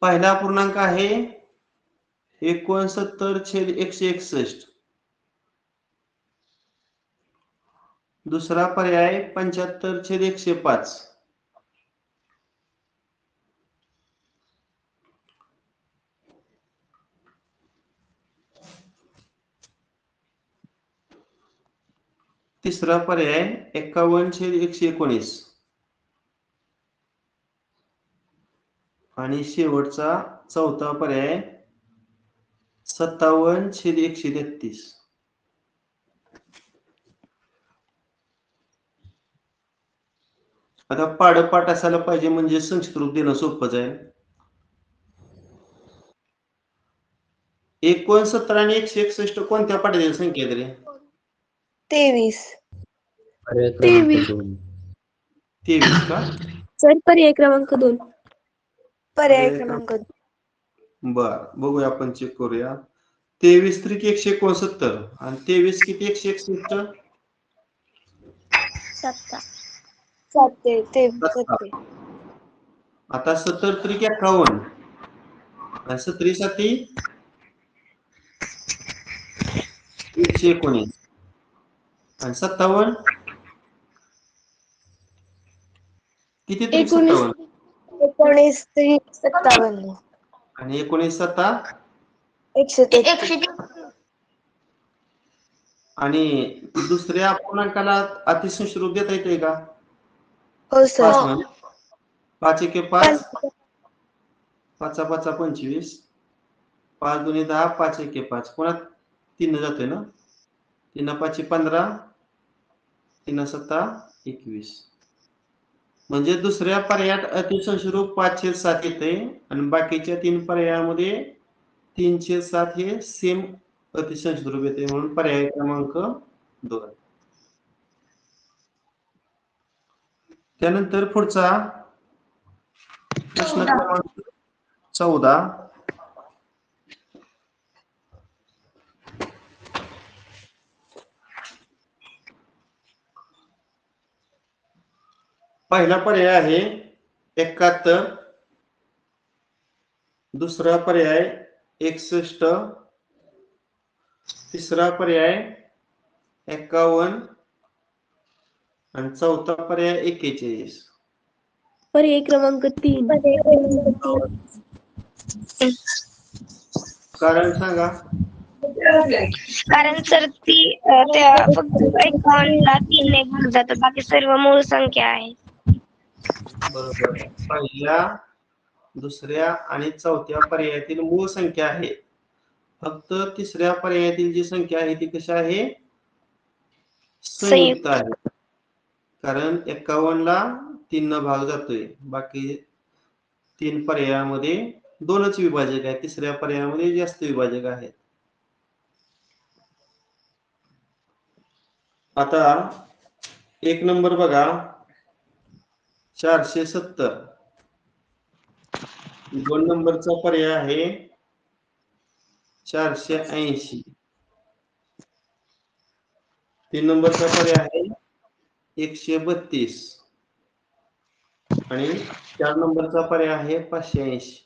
पहिला पूर्णांक आहे 69/161. दुसरा पर्याय 75/105. तिसरा पर्याय 51/119. आणि शेवटचा चौथा पर्याय 57/133. आता पाढपाठ असायला पाहिजे म्हणजे संक्षिप्त रूप देणं सोपंच आहे. 69 आणि 161 कोणत्या पाढ्यातील संख्या आहेत रे? 23. पर्याय क्रमांक 2. 23 का? सर पर्याय क्रमांक 2. पर्याय पर्याय क्रमांक बर, बघूया आपण चेक करूया. 23 त्रिक 169 आणि 23 किती 161? 7. आता 70 त्रिक 51 आणि 17 साठी 119 आणि 57 किती त्रिक 57 19 3 57 आणि 19 7 133. आणि दुसऱ्या अपूर्णांकाला अतिशय रूप देता येते का? हो सर. 5 1 5 5 5 25 5 2 10 5 1 5 पुन्हा 3 जातोय ना? 3 5 15 3 7 21. म्हणजे दुसऱ्या पर्यायात अतिशय 5/7 येते आणि बाकीच्या 3 पर्यायामध्ये 3/7 हे सेम अतिशय येते म्हणून पर्याय क्रमांक 2. त्यानंतर पुढचा प्रश्न क्रमांक 14. पहिला पर्याय आहे 71, दुसरा पर्याय 61, तिसरा पर्याय 51 आणि चौथा पर्याय 41. पर्याय क्रमांक 3. कारण सांगा. कारण सर त्या फक्त 51ला 3 ने भाग जातो, बाकी सर्व मूळ संख्या आहे. बरोबर. पहिल्या, दुसऱ्या आणि चौथ्या पर्यायातील मूळ संख्या आहे. फक्त तिसऱ्या पर्यायातील जी संख्या आहे ती कशी आहे? संयुक्त आहे. कारण 51ला 3 न भाग जातोय, बाकी 3 पर्यायामध्ये 2च विभाजक आहेत, तिसऱ्या पर्यायामध्ये जास्त विभाजक आहेत. आता 1 नंबर बघा, 470. 2 नंबरचा पर्याय आहे 480. 3 नंबरचा पर्याय आहे 132 आणि 4 नंबरचा पर्याय आहे 580.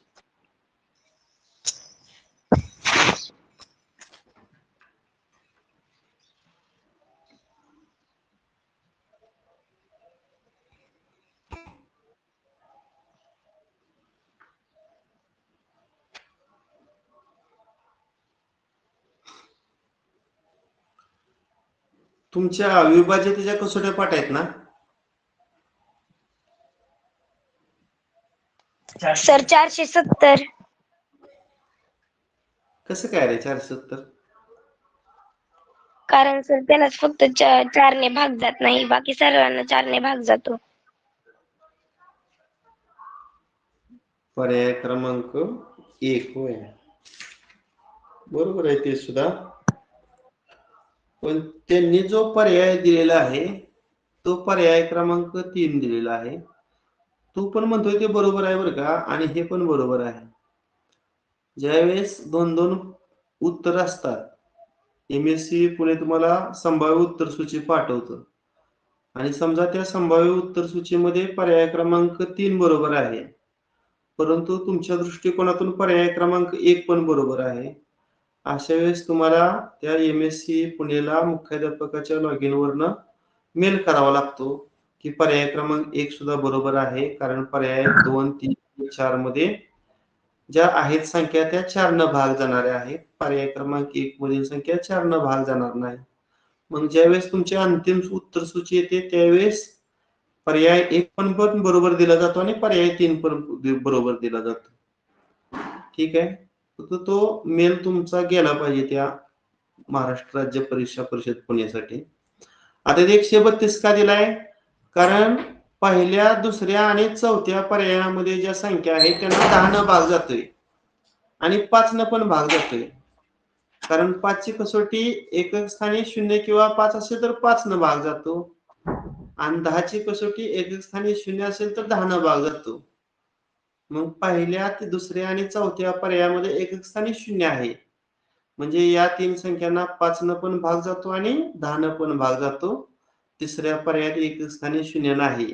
तुमच्या अविभाज्यतेच्या कसोट्या पाठ आहेत ना? सर 470. कसं काय रे 470? कारण सर त्यालाच फक्त 4 ने भाग जात नाही, बाकी सर्वांना 4 ने भाग जातो. पर्याय क्रमांक 1 होय. बरोबर आहे ते सुद्धा. पण त्यांनी जो पर्याय दिलेला आहे तो पर्याय क्रमांक 3 दिलेला आहे. तू पण म्हणतोय ते बरोबर आहे बरं का, आणि हे पण बरोबर आहे. ज्यावेळेस 2-2 उत्तर असतात, MSc पुणे तुम्हाला संभाव्य उत्तर सूची पाठवतं आणि समजा त्या संभाव्य उत्तर सूचीमध्ये पर्याय क्रमांक 3 बरोबर आहे, परंतु तुमच्या दृष्टिकोनातून पर्याय क्रमांक 1 पण बरोबर आहे. अशा वेळेस तुम्हाला त्या MSc पुणेला मुख्याध्यापकाच्या लॉगिन वरनं मेल करावा लागतो की पर्याय क्रमांक 1 सुद्धा बरोबर आहे, कारण पर्याय 2, 3, 4 मध्ये ज्या आहेत संख्या त्या 4 न भाग जाणाऱ्या आहेत. पर्याय क्रमांक 1 मधील संख्या 4 न भाग जाणार नाही. मग ज्यावेळेस तुमची अंतिम उत्तर सूची येते त्यावेळेस पर्याय 1 पण बरोबर दिला जातो आणि पर्याय 3 पण बरोबर दिला जातो. ठीक आहे. तो मेल तुमचा गेला पाहिजे त्या महाराष्ट्र राज्य परीक्षा परिषद पुण्यासाठी. आता 132 का दिलाय? कारण पहिल्या, दुसऱ्या आणि चौथ्या पर्यायामध्ये ज्या संख्या आहेत त्यांना 10 न भाग जातोय आणि 5 न पण भाग जातोय. कारण 5 ची कसोटी एकक स्थानी 0 किंवा 5 असेल तर 5 न भाग जातो आणि 10 ची कसोटी एकक स्थानी 0 असेल तर 10 न भाग जातो. मग पहिल्या ते दुसऱ्या आणि चौथ्या पर्यायामध्ये एकक स्थानी 0 आहे. म्हणजे या तीन संख्यांना 5 न पण भाग जातो आणि 10 न पण भाग जातो. तिसऱ्या पर्यायात एकक स्थानी 0 नाही.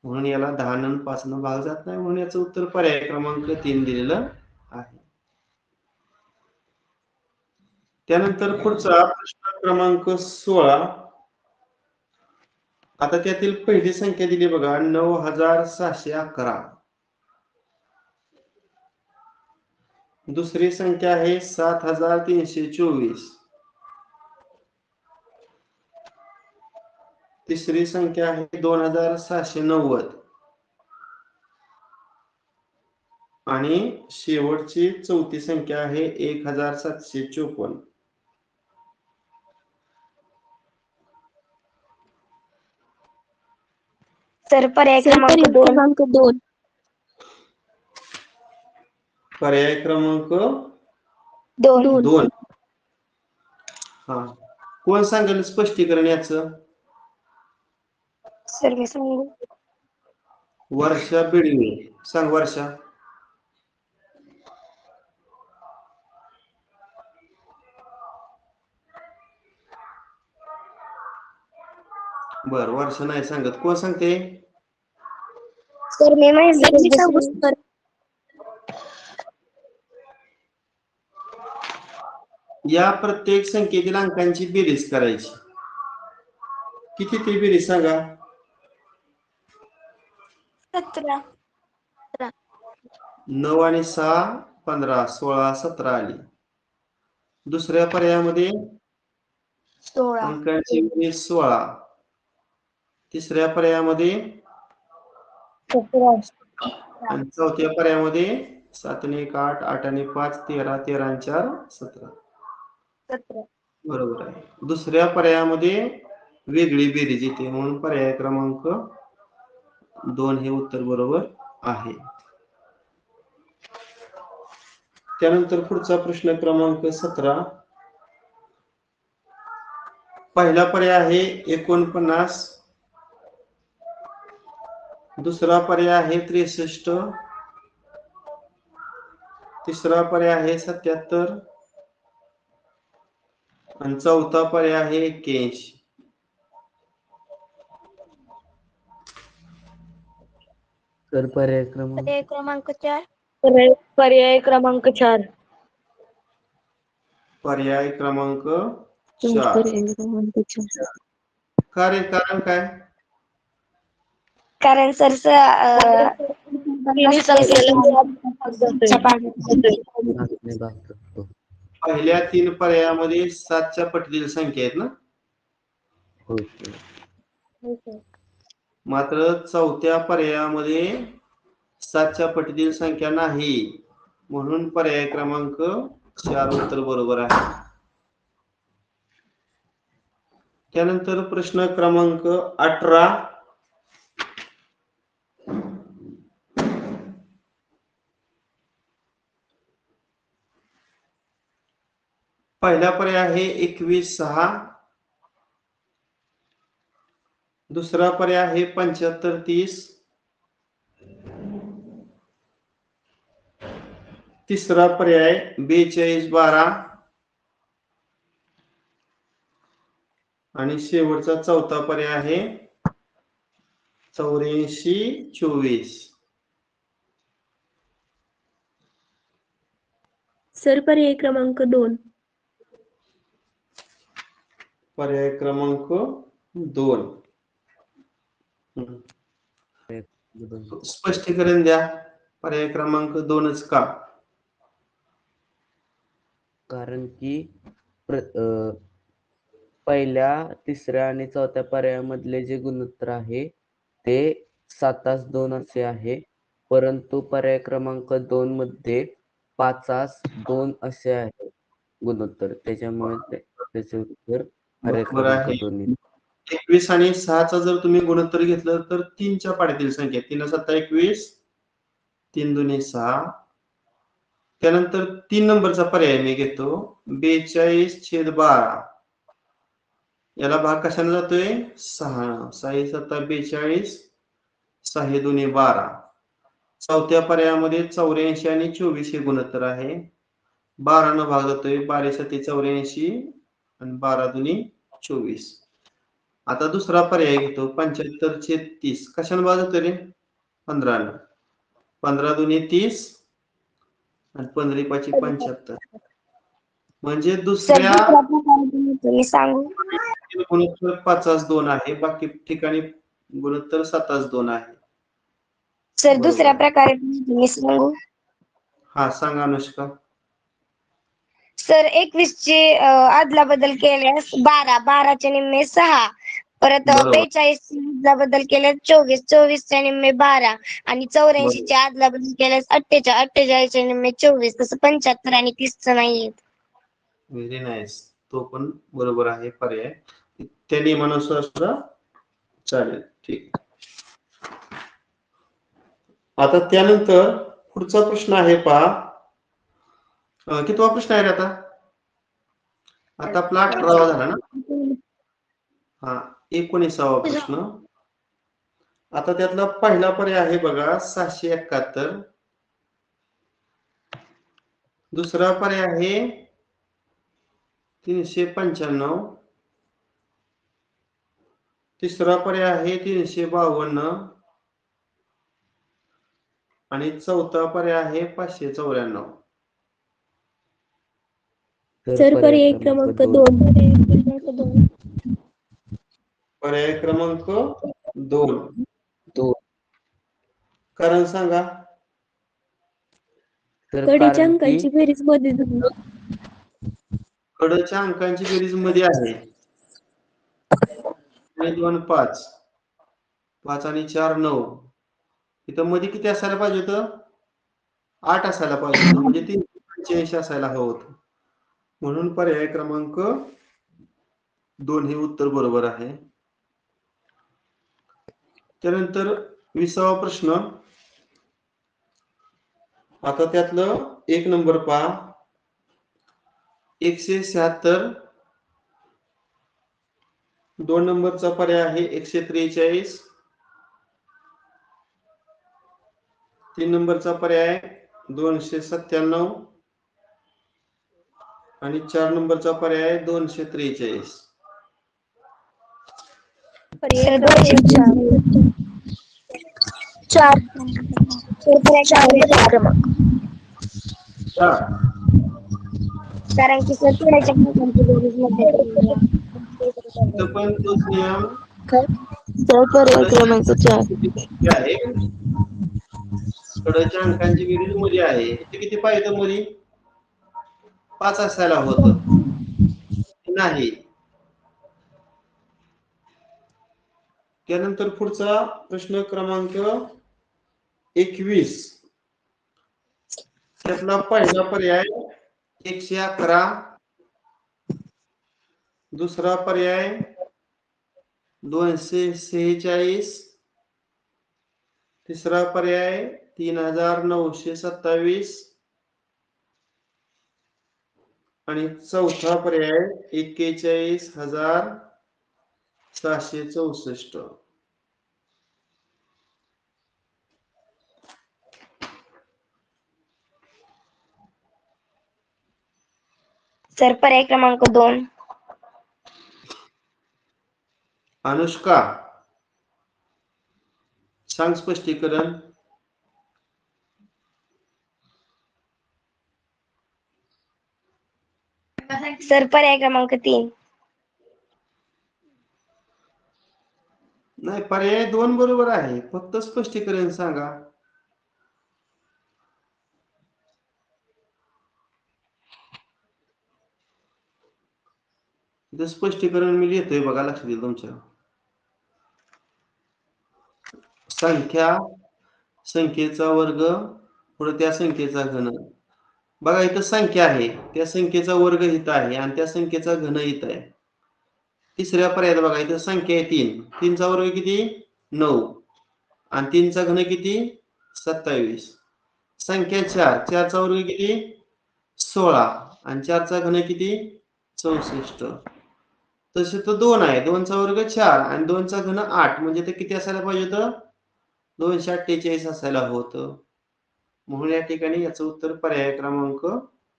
म्हणून याला 10 न 5 न भाग जात नाही, म्हणून याचं उत्तर पर्याय क्रमांक 3 दिलेलं आहे. त्यानंतर पुढचा प्रश्न क्रमांक 16. आता त्यातील पहिली संख्या दिली बघा 9611. दुसरी संख्या आहे 7324. तिसरी संख्या आहे 2690 आणि शेवटची चौथी संख्या आहे 1754. सर पर्याय सर क्रमांक पर्याय 2. क्रमांक 2. पर्याय क्रमांक 2. 2. हा, कोण सांगेल स्पष्टीकरण याचं? सर मी सांगू. वर्षा बिडवे, सांग वर्षा. बर, वर्षा नाही सांगत, कोण सांगते? सर मी सांगू. सर या प्रत्येक संख्येतील अंकांची बेरीज करायची. किती ती बेरीज सांगा? 17. 9 आणि 6 15, 16 17 आली. दुसऱ्या पर्यायामध्ये 16. अंकांची बेरीज 16. तिसऱ्या पर्यायामध्ये 17. आणि चौथ्या पर्यायामध्ये 7 आणि 1 8, 8 आणि 5 13, 13 आणि 4 17. 17. बरोबर आहे. दुसऱ्या पर्यायामध्ये वेगळी बेरीज येते, म्हणून पर्याय क्रमांक 2 हे उत्तर बरोबर आहे. त्यानंतर पुढचा प्रश्न क्रमांक 17. पहिला पर्याय आहे 49. दुसरा पर्याय आहे 63. तिसरा पर्याय आहे 77 आणि चौथा पर्याय आहे 81. सर पर्याय क्रमांक पर्याय क्रमांक 4. पर्याय क्रमांक 4. पर्याय क्रमांक सर 4. पर्याय क्रमांक 4. कारण काय? कारण सर भागने भाग करतो. पहिल्या 3 पर्यायामध्ये 7च्या पटीतील संख्या आहेत ना. हो सर. मात्र चौथ्या पर्यायामध्ये 7च्या पटीतील संख्या नाही, म्हणून पर्याय क्रमांक 4 उत्तर बरोबर आहे. त्यानंतर प्रश्न क्रमांक 18. पहिला पर्याय आहे 21 6. दुसरा पर्याय आहे 75 30. तिसरा पर्याय 42 12 आणि शेवटचा चौथा पर्याय आहे 84 24. सर पर्याय क्रमांक 2. पर्याय क्रमांक 2. स्पष्टीकरण द्या. पर्याय क्रमांक 2च का? कारण की पहिल्या, तिसऱ्या आणि चौथ्या पर्यायामधले जे गुणोत्तर आहे ते 7:2 असे आहे, परंतु पर्याय क्रमांक 2 मध्ये 5:2 असे आहे गुणोत्तर. त्याच्यामुळे त्याचे उत्तर पर्याय बरोबर क्रमांक आहे. 2 येईल. 21 आणि 6चा जर तुम्ही गुणोत्तर घेतलं तर 3च्या पाड्यातील संख्या 3 7 21, 3 2 6, त्यानंतर 3 नंबरचा पर्याय मी घेतो 42/12. याला भाग कशाने जातोय 6. 6 7 42, 6 2 12. चौथ्या पर्यायामध्ये 84 आणि 24 हे गुणोत्तर आहे. 12 न भाग जातोय 12 7 84 आणि 12 2 24. आता दुसरा पर्याय घेतो 75/30. कशाने भाग जातोय रे 15 न. 15 2 30 आणि 15 5 75. म्हणजे सर दुसऱ्या दुसरा प्रकार तुम्ही सांगू गुणोत्तर 5/2 आहे. बाकी ठिकाणी गुणोत्तर 7/2 आहे. सर बरोबर दुसऱ्या आहे. प्रकारे तुम्ही सांगू हा सांगा अनुष्का. सर 21 ची आदला बदल केल्यास 12 चे निम्मे 6 परत बरोबर 45 ची आदला बदल केल्यास 24 24 चे निम्मे 12 आणि 84 ची आदला बदल केल्यास 48 चे निम्मे 24 तसं 75 आणि 30 च नाहीये. Very nice. तो पण बरोबर आहे पर्याय. त्या नियमानुसार सुद्धा चालेल. ठीक. आता त्यानंतर पुढचा प्रश्न आहे पहा. कितवा प्रश्न आहे रे आता? आता आपला 18वा झाला ना? हा 19वा प्रश्न. आता त्यातला पहिला पर्याय आहे बघा 671. दुसरा पर्याय आहे 395. तिसरा पर्याय आहे 352 आणि चौथा पर्याय आहे 594. सर पर्याय क्रमांक 2. पर्याय क्रमांक 2. कारण सांगा. कडेच्या अंकांची बेरीज मध्ये कडच्या अंकांची बेरीज मध्ये आहे. 2 5 5 आणि 4 9. इथं मध्ये किती असायला पाहिजे होतं 8 असायला पाहिजे होतं. म्हणजे 385 असायला हवं होतं. म्हणून पर्याय क्रमांक 2 हे उत्तर बरोबर आहे. त्यानंतर 20वा प्रश्न. आता त्यातलं 1 नंबर पहा 176. 2 नंबरचा पर्याय आहे 143. 3 नंबरचा पर्याय 297 आणि 4 नंबरचा पर्याय 243. पर्याय सर क्रमांक 4 कारण की सर कडेच्या अंकांची बेरीज मध्ये इथं पण तोच नियम सर पर्याय क्रमांक 4. आहे. कडच्या अंकांची बेरीज मध्ये आहे. इथे किती पाहिजे मध्ये 5 असायला होतं. नाही. त्यानंतर पुढचा प्रश्न क्रमांक 21. त्यातला पहिला पर्याय 111. दुसरा पर्याय 246. तिसरा पर्याय 3927 आणि चौथा पर्याय 41764. सर पर्याय क्रमांक 2. अनुष्का सांग स्पष्टीकरण. सर पर्याय क्रमांक 3. नाही पर्याय 2 बरोबर आहे. फक्त स्पष्टीकरण सांगा. इथं स्पष्टीकरण मी लिहितोय बघा लक्ष द्या तुमच्या. संख्येचा वर्ग पुढे त्या संख्येचा घन. बघा इथं संख्या आहे त्या संख्येचा वर्ग इथं आहे आणि त्या संख्येचा घन इथं आहे. तिसऱ्या पर्यायात बघा इथं संख्या आहे 3. 3 चा वर्ग किती 9 आणि 3 चा घन किती 27. संख्या 4, 4चा वर्ग किती 16 आणि 4चा घन किती 64. तसे तो 2 आहे, 2चा वर्ग 4 आणि 2चा घन 8 म्हणजे ते किती असायला पाहिजे होतं 248 असायला होतं. म्हणून या ठिकाणी याचं उत्तर पर्याय क्रमांक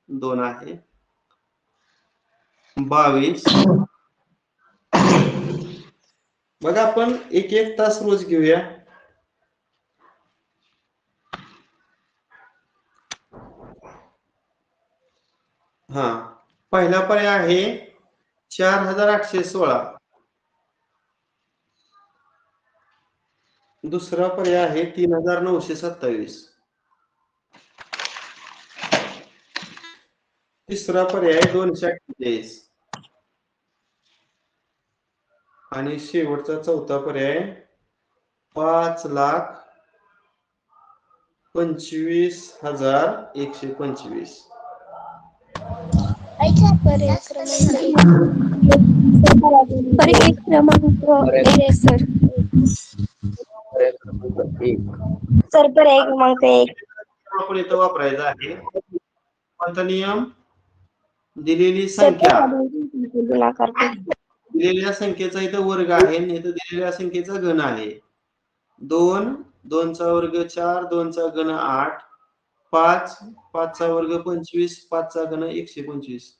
2 आहे. 22. बघा आपण एक एक तास रोज घेऊया. हा पहिला पर्याय आहे 4816. दुसरा पर्याय आहे 3927. तिसरा पर्याय 248 आणि शेवटचा चौथा पर्याय 5,25,125. पर्याय क्रमांक एक सर. पर्याय क्रमांक 1. सर पर्याय क्रमांक 1. आपण इथं वापरायचा आहे कोणता नियम दिलेली संख्या गुणाकार करून. दिलेल्या संख्येचा इथं वर्ग आहे आणि इथं दिलेल्या संख्येचा घन आहे. 2, 2चा वर्ग 4, 2चा घन 8, 5, 5चा वर्ग 25, 5चा घन 125.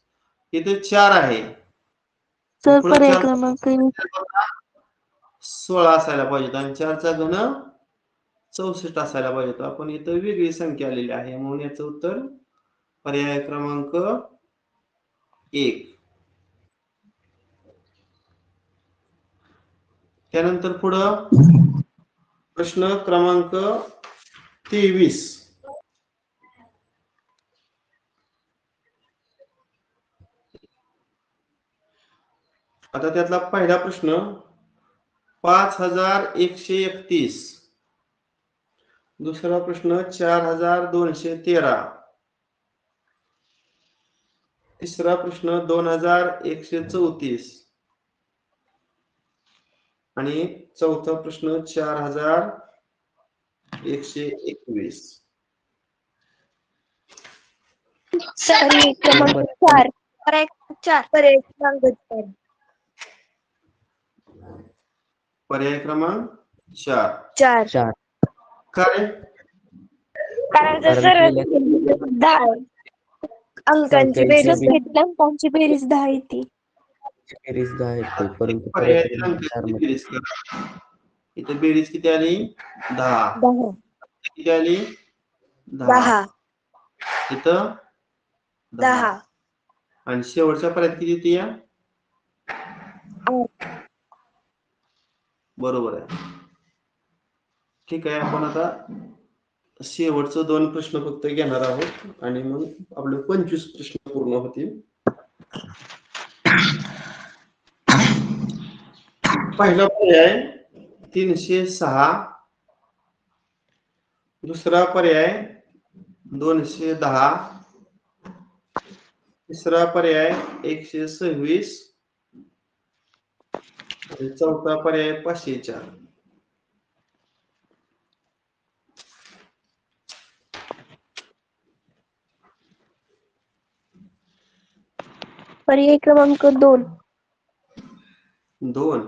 इथे 4 आहे. सर पुढे पर्याय 4 क्रमांक 16 असायला पाहिजे आणि 4चा घन 64 असायला पाहिजे होता. आपण इथं वेगळी संख्या आलेली आहे म्हणून याचं उत्तर पर्याय क्रमांक 1. त्यानंतर पुढं प्रश्न क्रमांक 23. आता त्यातला पहिला प्रश्न 5131. दुसरा प्रश्न 4213. तिसरा प्रश्न 2134 आणि चौथा प्रश्न 4121. पर्याय क्रमांक 4. पर्याय क्रमांक 4. पर्याय क्रमांक 4. 4. 4. काय कारण कारण सर पहिल्या 10 अंकांची संख्यांची बेरीज अंकांची बेरीज 10 येते. बेरीज 10 येते परंतु पर्याय पर्याय क्रमांक 4 मध्ये बेरीज करा. इथे बेरीज किती आली 10. 10. किती आली 10. इथं 10. आणि शेवटच्या पर्यायात किती येते या बरोबर आहे. ठीक आहे आपण आता शेवटचं 2 प्रश्न फक्त घेणार आहोत आणि मग आपले 25 प्रश्न पूर्ण होतील. पहिला पर्याय 306. दुसरा पर्याय 210. तिसरा पर्याय 126 आणि चौथा पर्याय 504. पर्याय क्रमांक 2. 2.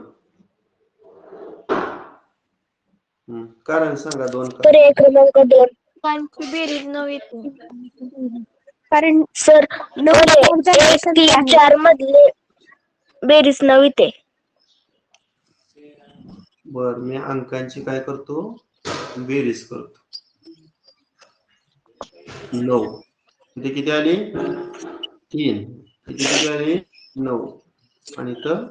कारण सांगा 2 का पर्याय क्रमांक 2. अंकांची बेरीज 9 येते. कारण सर 1, 3, 4 मधले बेरीज 9 येते. बर मी अंकांची काय करतो बेरीज करतो. 9 इथे किती आली 3. इथे किती आली 9 आणि इथं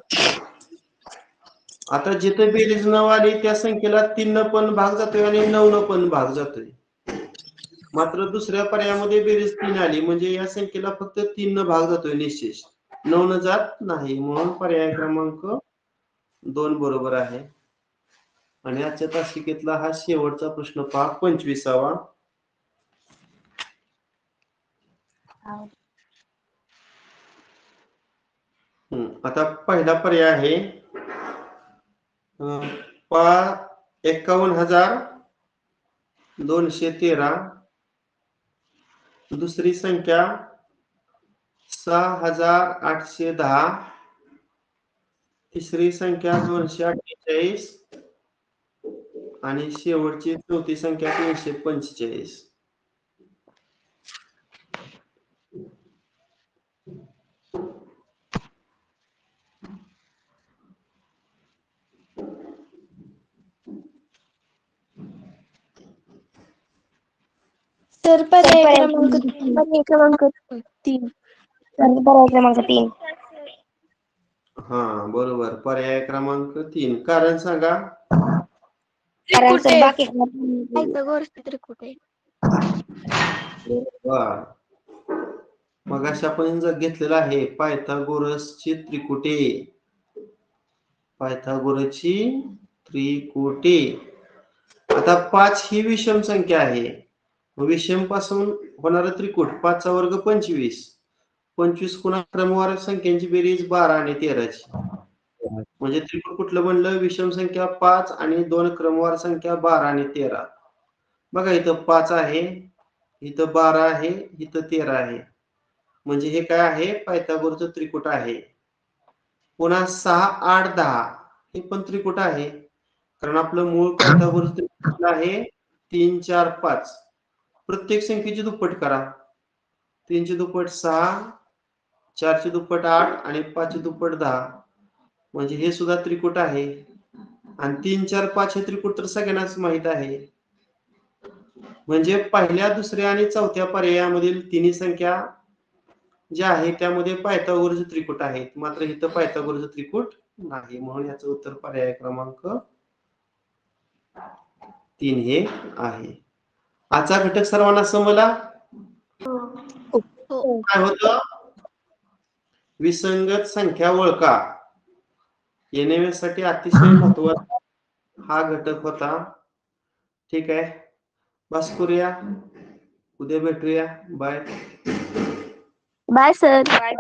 आता जिथे बेरीज 9 आली त्या संख्येला 3 न पण भाग जातोय आणि 9 न पण भाग जातोय. मात्र दुसऱ्या पर्यायामध्ये बेरीज 3 आली म्हणजे या संख्येला फक्त 3 न भाग जातोय निश्चित 9 न जात नाही म्हणून पर्याय क्रमांक 2 बरोबर आहे. आणि आजच्या तासिकेतला हा शेवटचा प्रश्न पहा 25वा. आता पहिला पर्याय आहे 51,213. दुसरी संख्या 6810, तिसरी संख्या 248 आणि शेवटची चौथी संख्या 345. तर पर्याय पर्याय क्रमांक क्रमांक 3. पर्याय क्रमांक 3. हा बरोबर, पर्याय क्रमांक 3. कारण सांगा. कारण सर बाकी पायथागोरसचे त्रिकुट आहे. बर, मगाशी आपण जर घेतलेलं आहे पायथागोरसची त्रिकुटे. पायथागोरसची त्रिकुटे. आता 5 ही विषम संख्या आहे. विषम पासून होणारा त्रिकूट 5 चा वर्ग 25. 25 पुन्हा क्रमवार संख्यांची बेरीज 12 आणि 13 ची. म्हणजे त्रिकूट कुठलं बनलं? विषम संख्या 5 आणि 2 क्रमवार संख्या 12 आणि 13. बघा इथं 5 आहे, इथं 12 आहे, इथं 13 आहे. म्हणजे हे काय आहे? पायथागोरसचं त्रिकूट आहे. पुन्हा 6, 8, 10 हे पण त्रिकूट आहे. कारण आपलं मूळ पायथागोरसचं त्रिकूट आहे 3, 4, 5. प्रत्येक संख्येची दुप्पट करा. 3 ची दुप्पट 6, 4 ची दुप्पट 8 आणि 5 ची दुप्पट 10. म्हणजे हे सुद्धा त्रिकूट आहे. आणि 3, 4, 5 हे त्रिकूट तर सगळ्यांनाच माहित आहे. म्हणजे पहिल्या, दुसऱ्या आणि चौथ्या पर्यायामधील तिन्ही संख्या ज्या आहेत त्यामध्ये पायथागोरसचे त्रिकूट आहेत. मात्र इथं पायथागोरसचे त्रिकूट नाही. म्हणून याचं उत्तर पर्याय क्रमांक 3 हे आहे. आजचा घटक सर्वांना समजला? काय होतं? विसंगत संख्या ओळखा. NMS साठी अतिशय महत्वाचा हा घटक होता. ठीक आहे, बस करूया. उद्या भेटूया. बाय. Bye sir. बाय.